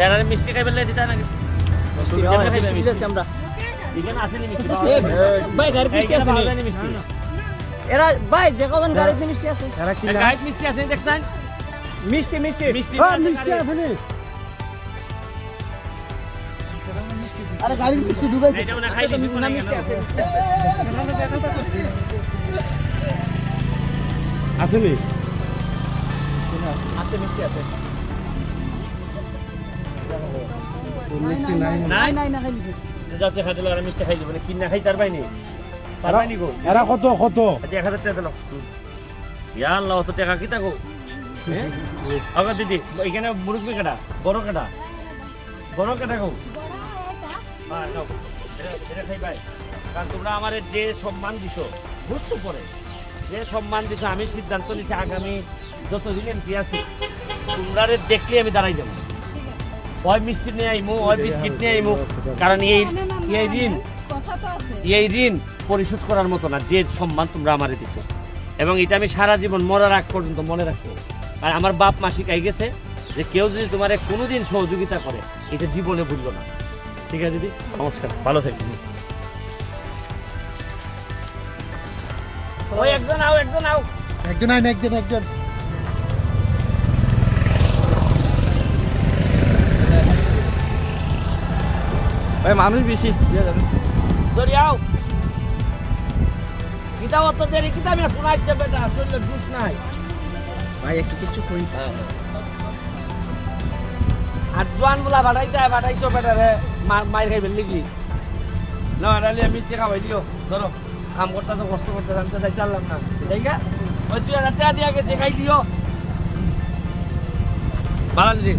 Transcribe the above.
যারা মিষ্টি খাই বললে দিতা না আমরা এখানে আসেনি মিষ্টি ভাই গাড়ি মিষ্টি আছে মিষ্টি এরা ভাই দেখো গাড়িতে মিষ্টি আছে গাইড মিষ্টি আছে দেখছেন মিষ্টি মিষ্টি মিষ্টি মিষ্টি আছে নি আরে গাড়িতে মিষ্টি ডুবাইছে এটা না খাই দিছি না মিষ্টি আছে আছে নি আছে মিষ্টি আছে মিষ্টি নাই নাই নাই না খাইলি যাতে খাইতে লাগা মিষ্টি খাই দিব না কিনা খাই তার বাইনি তার বাইনি গো এরা কত কত আচ্ছা 1000 টাকা দাও ইয়া আল্লাহ তো টাকা কি থাকো হ্যাঁ আগা দিদি এখানে মুরগি কাটা বড় কাটা গো হ্যাঁ নাও এটা খাই ভাই কারণ তোমরা আমারে যে সম্মান দিছো বুঝতে পড়ে যে সম্মান দিছো আমি সিদ্ধান্ত নিছি আগামী যতদিন এমপি আছি তোমরা দেখলে আমি দাঁড়াই যাবো ওই মিষ্টি নিয়ে আইমু ওই বিস্কিট নিয়ে আইমু কারণ এই ঋণ পরিশোধ করার মতো না যে সম্মান তোমরা আমারে দিছো এবং এটা আমি সারা জীবন মরার আগ পর্যন্ত মনে রাখবো আর আমার বাপ মা শিখাই গেছে যে কেউ যদি তোমার কোনোদিন সহযোগিতা করে এটা জীবনে ভুলবো না ঠিক আছে দিদি নমস্কার ভালো থাকবেন ওই একজন আও একজন আইন একজন ভাই মানুষ বেশি দরিয়াও কিতা অত দেরি কিতা আমি শোনাইতে বেটা চললে জুস নাই ভাই একটু কিছু কই আর জোয়ান গুলা বাড়াইতো বেটা রে মায়ের খাই ফেললি কি না আড়ালে আমি টাকা ভাই দিও ধরো কাম করতে তো কষ্ট করতে জানতে যাই চাললাম না তাই গা ওই 2000 টাকা দিয়া গেছে খাই দিও ভালো দিদি